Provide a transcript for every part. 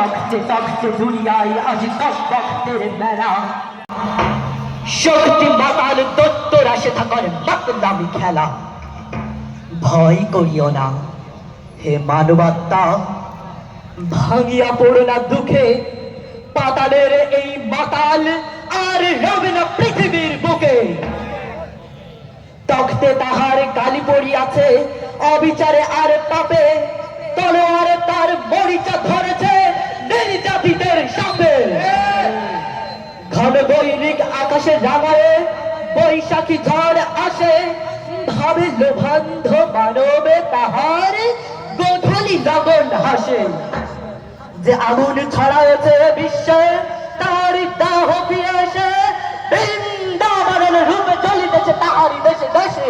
তখতে তখতে দুনিয়ায় আজ তক্তের মেলা শক্তি মাতাল দত্তরা সে থাকার মাতলামি খেলা ভয় করিও না হে মানবাত্মা ভাঙিয়া পড়ো না দুঃখে পাতালের এই মাতাল আর রবে না পৃথিবীর বুকে তখতে তাহার কালি পড়িয়াছে অবিচারে আর পাপে তলোয়ার তার মরিচা ধরেছে নির্যাতিতের সাথে ঘন বৈরিক আকাশে জাগায় বৈশাখী ঝড় আসে ভাবে লোভান্ধ মানবে তাহার গোধূলি লগন হাসে যে আগুন ছড়ায়েছে বিশ্বে তার দাহ ফিরে এসে বৃন্দাবনের রূপে চলিতেছে তাহারই দেশে দেশে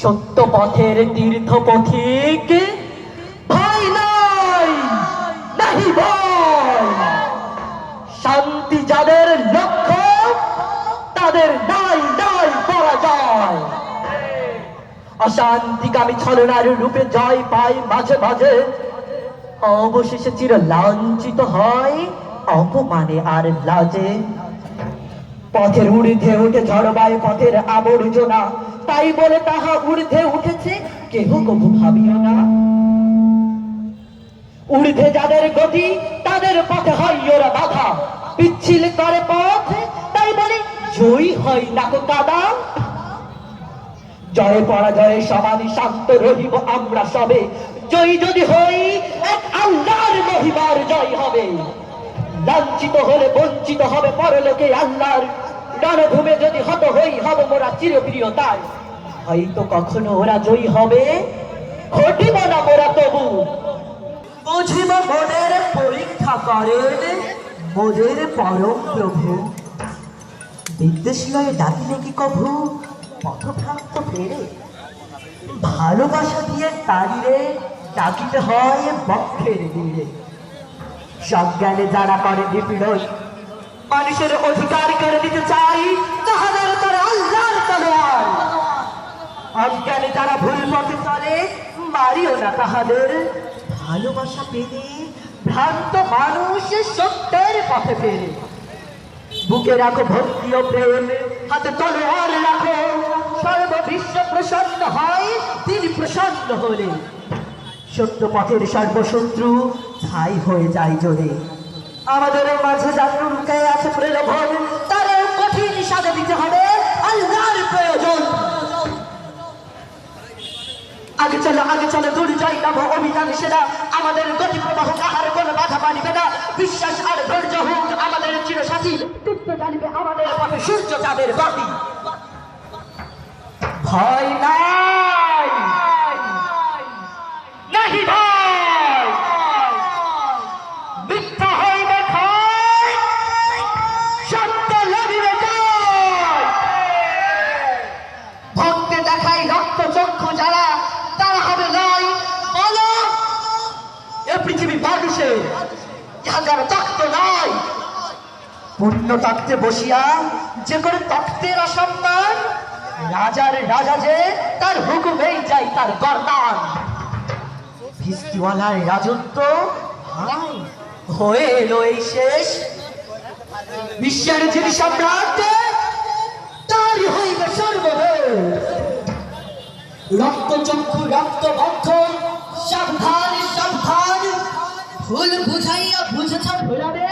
সত্য পথের তীর্থ পথিক ভয় নাই নাহি ভয় শান্তি যাদের লক্ষ্য তাদের নাই নাই পরাজয় অশান্তিকামী ছলনার রূপে জয় পায় মাঝে মাঝে অবশেষে চির লাঞ্ছিত হয় অপমানে আর লাজে পথের ঊর্ধ্বে উঠে ঝড়বায় পথের আবর্জনা তাই বলে তাহা ঊর্ধ্বে উঠেছে কেহ কবু ভাবিও না ঊর্ধ্বে যাদের গতি তাদের পথে হয় ওরা বাধা পিচ্ছিল করে পথ তাই বলে জয়ী হয় না কো কাদা জয় পরাজয়ে সমানই শান্ত রহিব আমরা সবে জয়ী যদি হই এক আল্লাহর মহিমার জয় হবে লাঞ্ছিত হলে বঞ্চিত হবে পরলোকে আল্লাহর রণভূমে যদি হত হই হব মোরা চিরপ্রিয় তার হয়তো কখনো ওরা জয়ী হবে ঘটিব না মোরা তবু বুঝিব মনের পরীক্ষা করেন মোদের পরম প্রভু বিদ্বেষলয়ে ডাকিলে কি কভু পথভ্রান্ত ফেরে ভালোবাসা দিয়ে তাড়িয়ে ডাকিতে হয় বক্ষের দিয়ে সজ্ঞানে যারা করে নিপীড়ন মানুষের অধিকার করে দিতে চাই তাহাদের তারা আল্লাহর তলোয়ার অজ্ঞানে যারা ভুল পথে চলে মারিও না তাহাদের ভালোবাসা পেলে ভ্রান্ত মানুষ সত্যের পথে ফেরে বুকে রাখো ভক্তি ও প্রেম হাতে তলোয়ার রাখো সর্ববিশ্ব প্রসন্ন হয় তিনি প্রসন্ন হলে সত্য পথের সর্বশত্রু ছাই হয়ে যায় জোরে আমাদের মাঝে যার লুকায় আছে প্রলোভন তারও কঠিন সাজা দিতে হবে আল্লাহর প্রয়োজন আগে চলো দুর্জয় নাম অভিযান সেরা আমাদের গতি প্রবাহ কাহার কোনো বাধা মানিবে না বিশ্বাস আর ধৈর্য হোক আমাদের চিরসাথী তৃপ্ত জানিবে আমাদের পথে সূর্য চাঁদের বাতি ভয় নাই নাহি ভয় মিথ্যা হইবে ক্ষয় সত্য লড়িবে জয় ভক্তে দেখাই রক্ত চক্ষু যারা তারা হবে নয় বলো এ পৃথিবী মানুষের যারা তক্ত নয় পুণ্য তক্তে বসিয়া যে করে তক্তের অসম্মান রাজার রাজা যে তার হুকুমেই যাই তার গর্দান ভিস্তিওয়ালার রাজত্ব হয়ে এলো এই শেষ বিশ্বের যিনি সম্রাট তারই হইবে সর্ববেশ রক্ত চক্ষু রক্ত বন্ধন সাবধান সাবধান ভুল বুঝাইয়া বুঝেছ ভুলাবে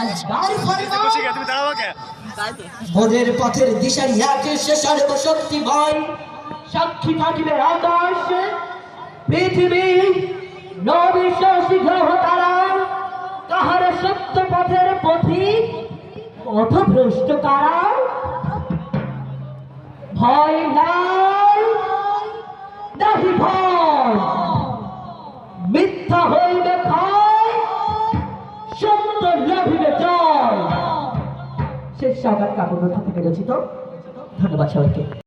আল্লাহর ফরমান মোদের পথের দিশারি একে সে সর্বশক্তিমান সাক্ষী থাকিবে আকাশ পৃথিবী নবিশ্বাসী গ্রহ তারা কাহার সত্য পথের পথিক পথভ্রষ্ট কারা ভয় নাই নাহি ভয় মিথ্যা হইবে ক্ষয় সত্য লাভিবে জয় শেষ সাগর কাব্যগ্রন্থ থেকে রচিত ধন্যবাদ সবাইকে।